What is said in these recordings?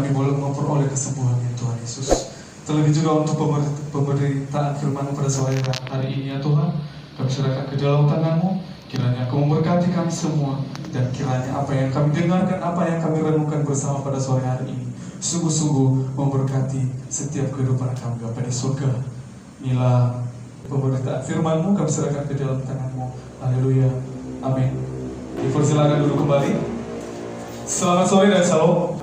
kami boleh memperoleh kesembuhan ya Tuhan Yesus. Terlebih juga untuk pemberitaan firman-Mu pada sore hari ini ya Tuhan, kami serahkan ke dalam tangan-Mu. Kiranya Engkau memberkati kami semua, dan kiranya apa yang kami dengarkan, apa yang kami renungkan bersama pada sore hari ini sungguh-sungguh memberkati setiap kehidupan kami Bapa di surga. Inilah pemberitaan firman-Mu, kami serahkan ke dalam tangan-Mu. Haleluya, amin. Dipersilakan duduk kembali. Selamat sore dan salam.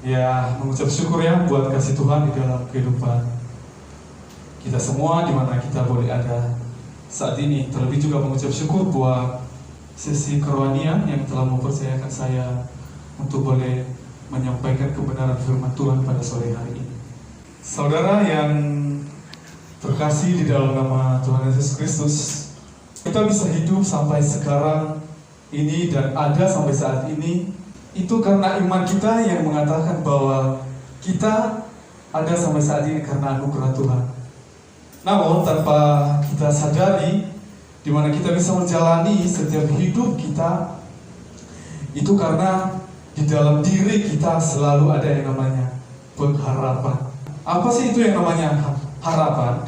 Ya, mengucap syukur ya buat kasih Tuhan di dalam kehidupan kita semua, di mana kita boleh ada saat ini. Terlebih juga mengucap syukur buat sesi kerohanian yang telah mempercayakan saya untuk boleh menyampaikan kebenaran firman Tuhan pada sore hari ini. Saudara yang terkasih di dalam nama Tuhan Yesus Kristus, kita bisa hidup sampai sekarang ini dan ada sampai saat ini, itu karena iman kita yang mengatakan bahwa kita ada sampai saat ini karena anugerah Tuhan. Namun tanpa kita sadari, di mana kita bisa menjalani setiap hidup kita, itu karena di dalam diri kita selalu ada yang namanya pengharapan. Apa sih itu yang namanya harapan?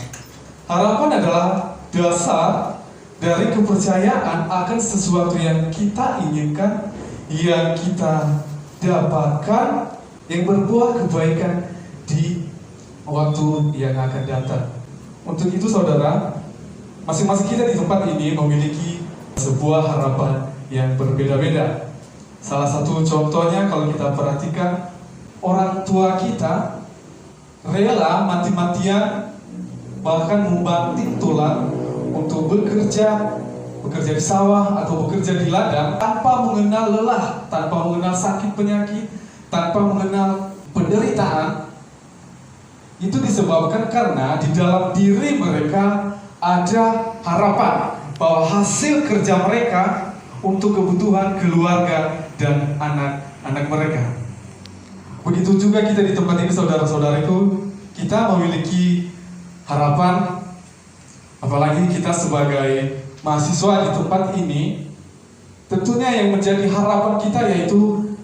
Harapan adalah dasar dari kepercayaan akan sesuatu yang kita inginkan, yang kita dapatkan, yang berbuah kebaikan di waktu yang akan datang. Untuk itu saudara, masing-masing kita di tempat ini memiliki sebuah harapan yang berbeda-beda. Salah satu contohnya kalau kita perhatikan, orang tua kita rela mati-matian bahkan membanting tulang untuk bekerja di sawah atau bekerja di ladang tanpa mengenal lelah, tanpa mengenal sakit penyakit, tanpa mengenal penderitaan. Itu disebabkan karena di dalam diri mereka ada harapan bahwa hasil kerja mereka untuk kebutuhan keluarga dan anak-anak mereka. Begitu juga kita di tempat ini saudara-saudariku, kita memiliki harapan, apalagi kita sebagai mahasiswa di tempat ini. Tentunya yang menjadi harapan kita yaitu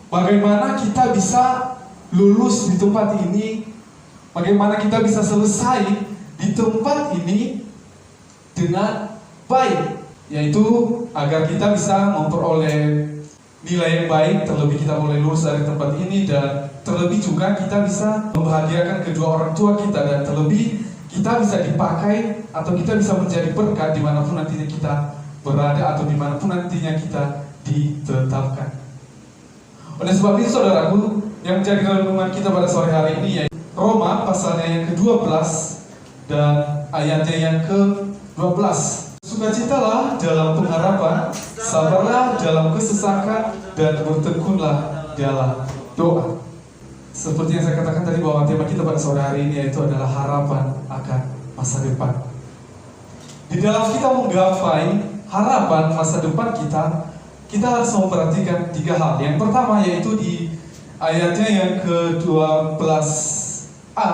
bagaimana kita bisa lulus di tempat ini, bagaimana kita bisa selesai di tempat ini dengan baik, yaitu agar kita bisa memperoleh nilai yang baik, terlebih kita boleh lulus dari tempat ini, dan terlebih juga kita bisa membahagiakan kedua orang tua kita, dan terlebih kita bisa dipakai atau kita bisa menjadi berkat dimanapun nantinya kita berada atau dimanapun nantinya kita ditetapkan. Oleh sebab itu saudaraku, yang menjadi renungan kita pada sore hari ini yaitu Roma pasalnya yang ke-12 dan ayatnya yang ke-12. Sukacitalah dalam pengharapan, sabarlah dalam kesesakan, dan bertekunlah dalam doa. Seperti yang saya katakan tadi bahwa tema kita pada sore hari ini yaitu adalah harapan akan masa depan. Di dalam kita menggapai harapan masa depan kita harus memperhatikan 3 hal. Yang pertama yaitu di ayatnya yang ke-12a,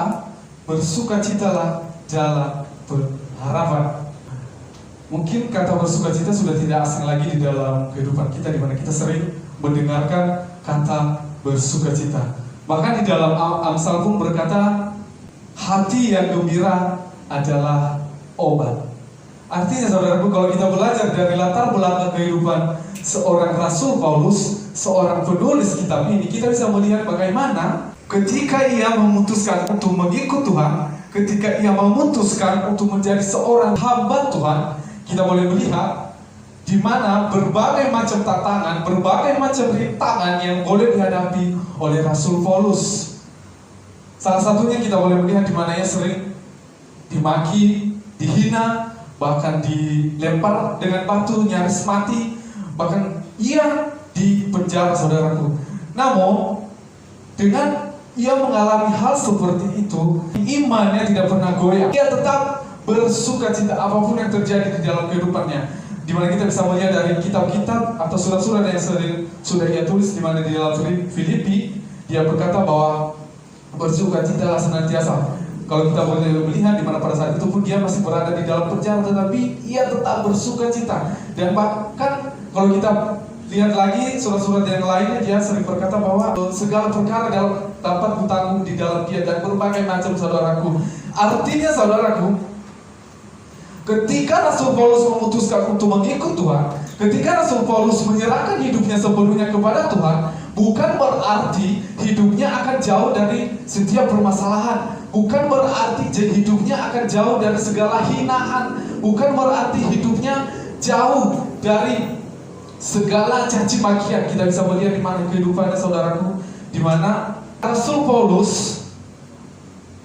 bersukacitalah dalam berharapan. Mungkin kata bersukacita sudah tidak asing lagi di dalam kehidupan kita, di mana kita sering mendengarkan kata bersukacita. Bahkan di dalam Amsal pun berkata, hati yang gembira adalah obat. Artinya saudaraku, kalau kita belajar dari latar belakang kehidupan seorang Rasul Paulus, seorang penulis kitab ini, kita bisa melihat bagaimana ketika ia memutuskan untuk mengikut Tuhan, ketika ia memutuskan untuk menjadi seorang hamba Tuhan, kita boleh melihat di mana berbagai macam tantangan, berbagai macam rintangan yang boleh dihadapi oleh Rasul Paulus. Salah satunya kita boleh melihat di mana ia sering dimaki, dihina, bahkan dilempar dengan batu, nyaris mati, bahkan ia dipenjara saudaraku. Namun dengan ia mengalami hal seperti itu, imannya tidak pernah goyah. Ia tetap bersukacita apapun yang terjadi di dalam kehidupannya. Di mana kita bisa melihat dari kitab-kitab atau surat-surat yang sudah ia tulis, di mana di dalam Filipi dia berkata bahwa bersukacitalah senantiasa. Kalau kita boleh melihat di mana pada saat itu pun dia masih berada di dalam penjara, tetapi ia tetap bersukacita. Dan bahkan kalau kita lihat lagi surat-surat yang lainnya, dia sering berkata bahwa segala perkara dapat kutanggung di dalam Dia dan berbagai macam, saudaraku. Artinya saudaraku, ketika Rasul Paulus memutuskan untuk mengikut Tuhan, ketika Rasul Paulus menyerahkan hidupnya sepenuhnya kepada Tuhan, bukan berarti hidupnya akan jauh dari setiap permasalahan, bukan berarti hidupnya akan jauh dari segala hinaan, bukan berarti hidupnya jauh dari segala caci makian. Kita bisa melihat di mana kehidupannya, saudaraku, di mana Rasul Paulus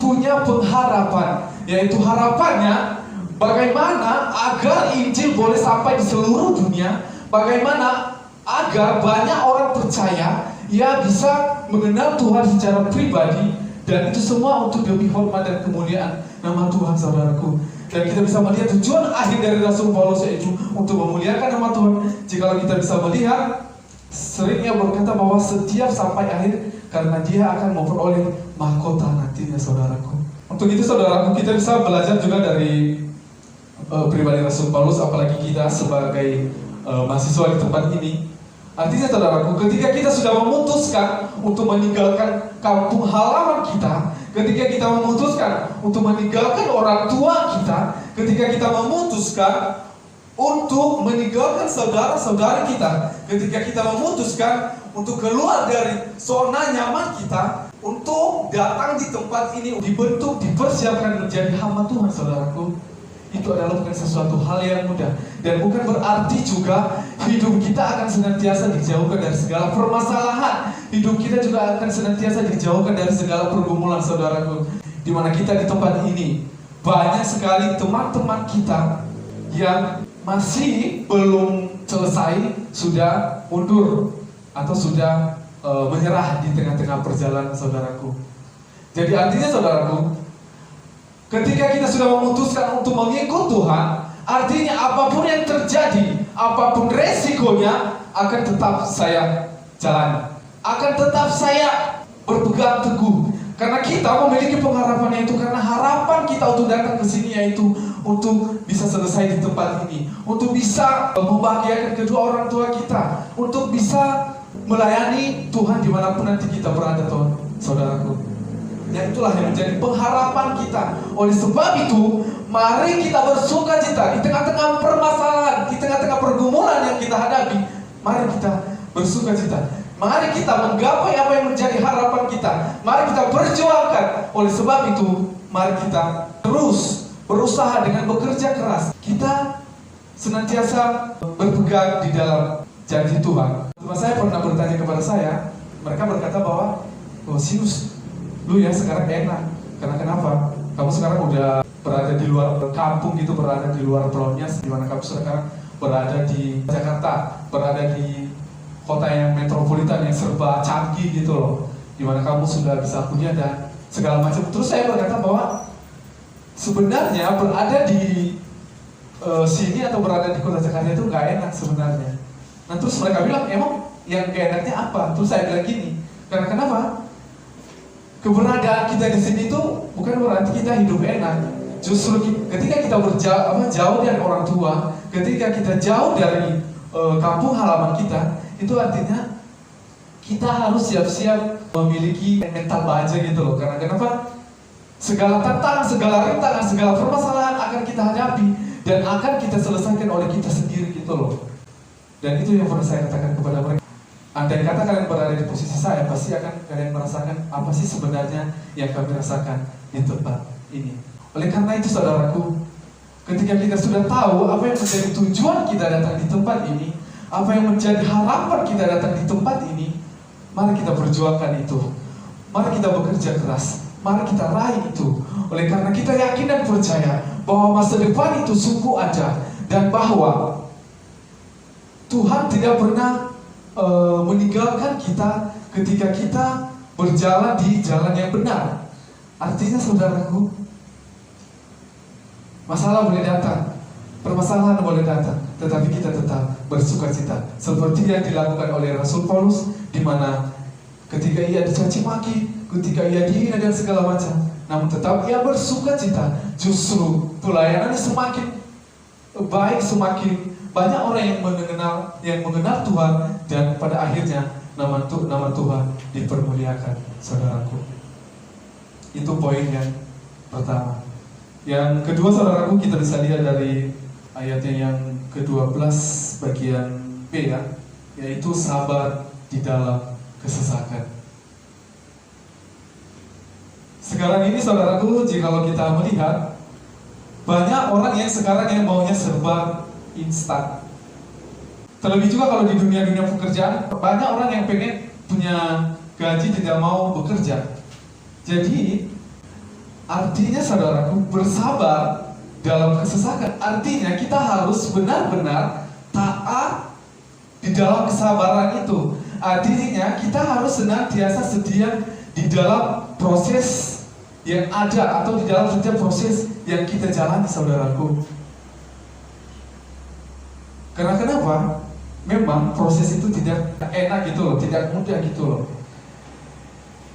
punya pengharapan, yaitu harapannya bagaimana agar Injil boleh sampai di seluruh dunia, bagaimana agar banyak orang percaya, ia bisa mengenal Tuhan secara pribadi, dan itu semua untuk demi hormat dan kemuliaan nama Tuhan, saudaraku. Dan kita bisa melihat tujuan akhir dari Rasul Paulus yaitu untuk memuliakan nama Tuhan. Jika kita bisa melihat, seringnya berkata bahwa setiap sampai akhir, karena dia akan memperoleh mahkota nantinya, saudaraku. Untuk itu, saudaraku, kita bisa belajar juga dari pribadi Rasul Paulus, apalagi kita sebagai mahasiswa di tempat ini. Artinya, saudaraku, ketika kita sudah memutuskan untuk meninggalkan kampung halaman kita, ketika kita memutuskan untuk meninggalkan orang tua kita, ketika kita memutuskan untuk meninggalkan saudara-saudara kita, ketika kita memutuskan untuk keluar dari zona nyaman kita, untuk datang di tempat ini, dibentuk, dipersiapkan menjadi hamba Tuhan, saudaraku, itu adalah bukan sesuatu hal yang mudah. Dan bukan berarti juga hidup kita akan senantiasa dijauhkan dari segala permasalahan. Hidup kita juga akan senantiasa dijauhkan dari segala pergumulan, saudaraku. Di mana kita di tempat ini, banyak sekali teman-teman kita yang masih belum selesai, sudah mundur atau sudah menyerah di tengah-tengah perjalanan, saudaraku. Jadi artinya, saudaraku, ketika kita sudah memutuskan untuk mengikut Tuhan, artinya apapun yang terjadi, apapun resikonya, akan tetap saya jalani, akan tetap saya berpegang teguh. Karena kita memiliki pengharapan itu, karena harapan kita untuk datang ke sini yaitu untuk bisa selesai di tempat ini, untuk bisa membahagiakan kedua orang tua kita, untuk bisa melayani Tuhan dimanapun nanti kita berada, saudaraku. Ya, itulah yang menjadi pengharapan kita. Oleh sebab itu, mari kita bersuka cita di tengah-tengah permasalahan, di tengah-tengah pergumulan yang kita hadapi. Mari kita bersuka cita. Mari kita menggapai apa yang menjadi harapan kita. Mari kita perjuangkan. Oleh sebab itu, mari kita terus berusaha dengan bekerja keras. Kita senantiasa berpegang di dalam janji Tuhan. Teman saya pernah bertanya kepada saya, mereka berkata bahwa, oh Sinus, lu ya sekarang enak. Karena kenapa? Kamu sekarang udah berada di luar kampung gitu, berada di luar Pronias, di mana kamu sekarang berada di Jakarta, berada di kota yang metropolitan yang serba canggih gitu loh, di mana kamu sudah bisa kuliah dan segala macam. Terus saya berkata bahwa sebenarnya berada di sini atau berada di kota Jakarta itu nggak enak sebenarnya. Nah terus mereka bilang, emang yang gak enaknya apa? Terus saya bilang gini, karena kenapa? Keberadaan kita di sini itu bukan berarti kita hidup enak. Justru ketika kita jauh dari orang tua, ketika kita jauh dari kampung halaman kita, itu artinya kita harus siap-siap memiliki mental baja gitu loh. Karena kenapa? Segala tantangan, segala rintangan, segala permasalahan akan kita hadapi dan akan kita selesaikan oleh kita sendiri gitu loh. Dan itu yang pernah saya katakan kepada mereka. Andai kata kalian berada di posisi saya, pasti akan kalian merasakan apa sih sebenarnya yang kami rasakan di tempat ini. Oleh karena itu, saudaraku, ketika kita sudah tahu apa yang menjadi tujuan kita datang di tempat ini, apa yang menjadi harapan kita datang di tempat ini, mari kita perjuangkan itu. Mari kita bekerja keras. Mari kita raih itu. Oleh karena kita yakin dan percaya bahwa masa depan itu sungguh ada, dan bahwa Tuhan tidak pernah meninggalkan kita ketika kita berjalan di jalan yang benar. Artinya, saudaraku, masalah boleh datang, permasalahan boleh datang, tetapi kita tetap bersuka cita. Seperti yang dilakukan oleh Rasul Paulus, di mana ketika ia dicaci maki, ketika ia dihina dan segala macam, namun tetap ia bersuka cita. Justru pelayanannya semakin baik, semakin banyak orang yang mengenal Tuhan, dan pada akhirnya nama Tuhan dipermuliakan, saudaraku. Itu poin yang pertama. Yang kedua, saudaraku, kita bisa lihat dari ayatnya yang ke-12 bagian B, ya, yaitu sabar di dalam kesesakan. Sekarang ini, saudaraku, jikalau kita melihat banyak orang yang sekarang yang maunya serba instan. Terlebih juga kalau di dunia pekerjaan, banyak orang yang pengen punya gaji, tidak mau bekerja. Jadi artinya, saudaraku, bersabar dalam kesesakan. Artinya kita harus benar-benar taat di dalam kesabaran itu. Artinya kita harus senantiasa setia di dalam proses yang ada, atau di dalam setiap proses yang kita jalani, saudaraku. Karena kenapa? Memang proses itu tidak enak gitu loh, tidak mudah gitu loh.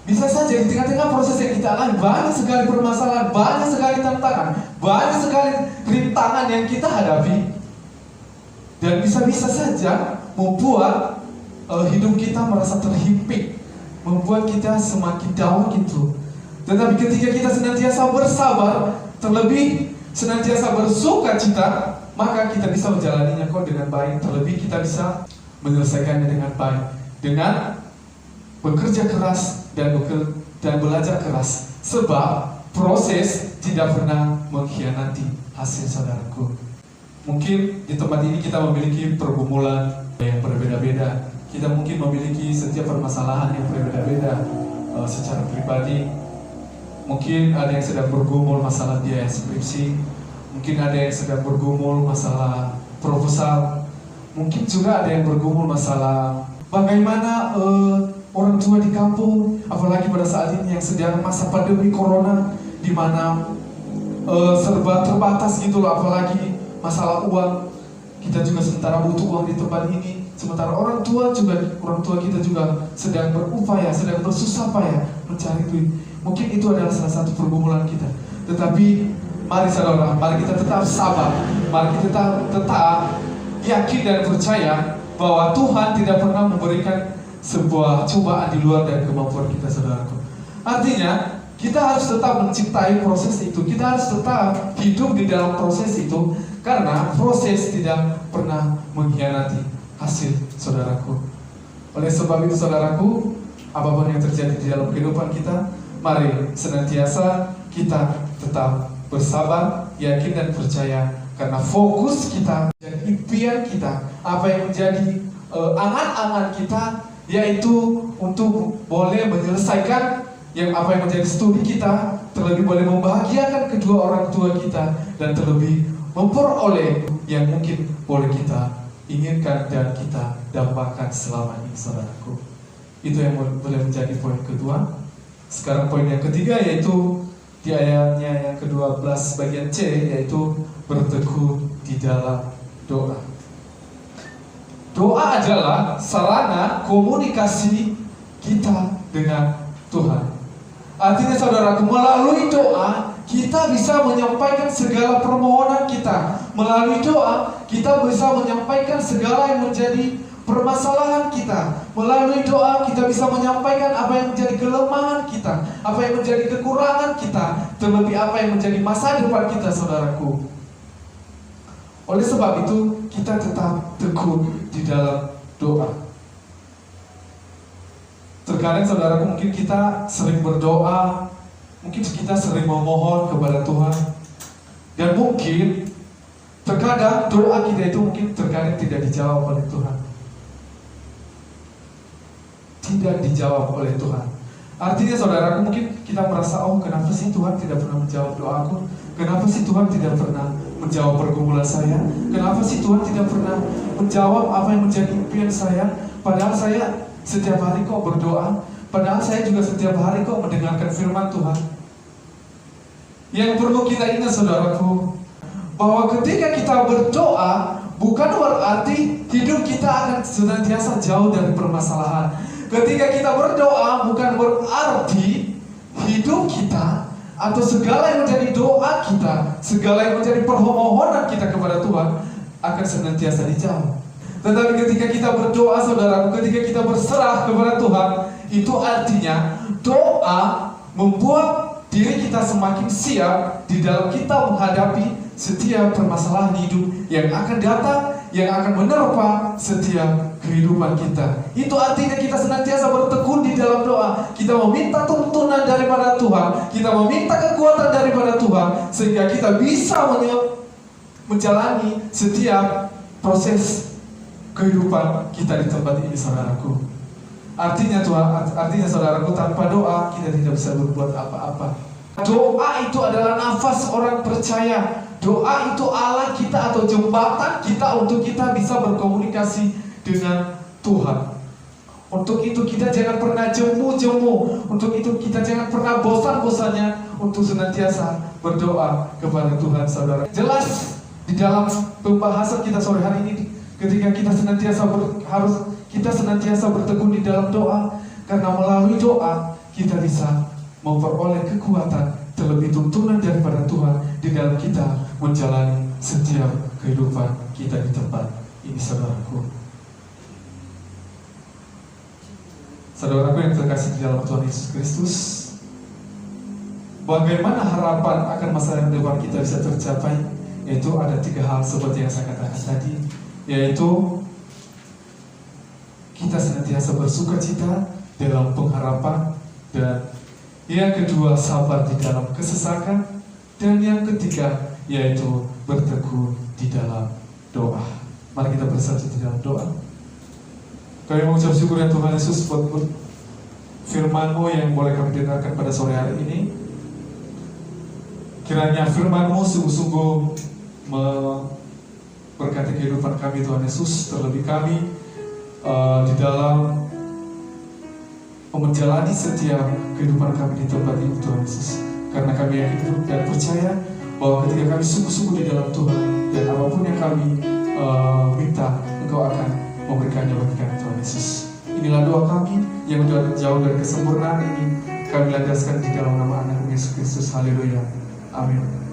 Bisa saja di tengah-tengah proses yang kita alami banyak sekali permasalahan, banyak sekali tantangan, banyak sekali rintangan yang kita hadapi, dan bisa-bisa saja membuat hidup kita merasa terhimpit, membuat kita semakin down gitu. Tetapi ketika kita senantiasa bersabar, terlebih senantiasa bersuka cita, maka kita bisa menjalaninya kok dengan baik. Terlebih kita bisa menyelesaikannya dengan baik, dengan bekerja keras dan belajar keras. Sebab proses tidak pernah mengkhianati hasil, saudaraku. Mungkin di tempat ini kita memiliki pergumulan yang berbeda-beda. Kita mungkin memiliki setiap permasalahan yang berbeda-beda secara pribadi. Mungkin ada yang sedang bergumul masalah biaya skripsi, mungkin ada yang sedang bergumul masalah proposal, mungkin juga ada yang bergumul masalah bagaimana orang tua di kampung, apalagi pada saat ini yang sedang masa pandemi corona, di mana serba terbatas gitu loh, apalagi masalah uang. Kita juga sementara butuh uang di tempat ini, sementara orang tua kita juga sedang berupaya, sedang bersusah payah mencari duit. Mungkin itu adalah salah satu pergumulan kita. Tetapi mari, saudara, mari kita tetap sabar, mari kita tetap yakin dan percaya bahwa Tuhan tidak pernah memberikan sebuah cobaan di luar dari kemampuan kita, saudaraku. Artinya kita harus tetap mencintai proses itu, kita harus tetap hidup di dalam proses itu, karena proses tidak pernah mengkhianati hasil, saudaraku. Oleh sebab itu, saudaraku, apapun yang terjadi di dalam kehidupan kita, mari senantiasa kita tetap bersabar, yakin dan percaya, karena fokus kita dan impian kita, apa yang menjadi angan-angan kita, yaitu untuk boleh menyelesaikan apa yang menjadi studi kita, terlebih boleh membahagiakan kedua orang tua kita, dan terlebih memperoleh yang mungkin boleh kita inginkan dan kita dambakan selama ini, saudaraku. Itu yang boleh menjadi poin kedua. Sekarang poin yang ketiga, yaitu di ayatnya yang ke-12 bagian C, yaitu berteguh di dalam doa. Doa adalah sarana komunikasi kita dengan Tuhan. Artinya, saudaraku, melalui doa kita bisa menyampaikan segala permohonan kita. Melalui doa kita bisa menyampaikan segala yang menjadi permasalahan kita. Melalui doa kita bisa menyampaikan apa yang menjadi kelemahan kita, apa yang menjadi kekurangan kita, terlebih apa yang menjadi masa depan kita, saudaraku. Oleh sebab itu kita tetap teguh di dalam doa. Terkadang, saudaraku, mungkin kita sering berdoa, mungkin kita sering memohon kepada Tuhan, dan mungkin terkadang doa kita itu mungkin terkadang tidak dijawab oleh Tuhan. Tidak dijawab oleh Tuhan. Artinya, saudaraku, mungkin kita merasa, oh, kenapa sih Tuhan tidak pernah menjawab doaku? Kenapa sih Tuhan tidak pernah menjawab pergumulan saya? Kenapa sih Tuhan tidak pernah menjawab apa yang menjadi impian saya? Padahal saya setiap hari kok berdoa, padahal saya juga setiap hari kok mendengarkan firman Tuhan. Yang perlu kita ingat, saudaraku, bahwa ketika kita berdoa, bukan berarti hidup kita akan senantiasa jauh dari permasalahan. Ketika kita berdoa, bukan berarti hidup kita atau segala yang menjadi doa kita, segala yang menjadi permohonan kita kepada Tuhan akan senantiasa dijawab. Tetapi ketika kita berdoa, saudara, ketika kita berserah kepada Tuhan, itu artinya doa membuat diri kita semakin siap di dalam kita menghadapi setiap permasalahan hidup yang akan datang, yang akan menerpa setiap kehidupan kita. Itu artinya kita senantiasa bertekun di dalam doa. Kita meminta tuntunan daripada Tuhan, kita meminta kekuatan daripada Tuhan, sehingga kita bisa menjalani setiap proses kehidupan kita di tempat ini, saudaraku. Artinya saudaraku, tanpa doa kita tidak bisa berbuat apa-apa. Doa itu adalah nafas orang percaya. Doa itu alat kita atau jembatan kita untuk kita bisa berkomunikasi dengan Tuhan. Untuk itu kita jangan pernah jemu-jemu. Untuk itu kita jangan pernah bosan-bosannya untuk senantiasa berdoa kepada Tuhan, saudara. Jelas di dalam pembahasan kita sore hari ini, ketika kita senantiasa bertekun di dalam doa, karena melalui doa kita bisa memperoleh kekuatan, terlebih tuntunan daripada Tuhan di dalam kita menjalani setiap kehidupan kita di tempat ini, saudaraku. Saudaraku yang terkasih di dalam Tuhan Yesus Kristus, bagaimana harapan akan masa depan kita bisa tercapai? Yaitu ada 3 hal seperti yang saya katakan tadi, yaitu kita senantiasa bersukacita dalam pengharapan, dan yang kedua sabar di dalam kesesakan, dan yang ketiga yaitu bertekun di dalam doa. Mari kita bersatu di dalam doa. Kami mengucap syukur ya Tuhan Yesus buat firman-Mu yang boleh kami dengarkan pada sore hari ini. Kiranya firman-Mu sungguh-sungguh memberkati kehidupan kami, Tuhan Yesus, terlebih kami di dalam menjalani setiap kehidupan kami di tempat ini, Tuhan Yesus. Karena kami yakin dan percaya bahwa ketika kami sungguh-sungguh di dalam Tuhan, dan apapun yang kami minta, Engkau akan memberikannya bagi kami, Tuhan Yesus. Inilah doa kami yang jauh dari kesempurnaan ini, kami landaskan di dalam nama Anak Yesus Kristus. Haleluya. Amin.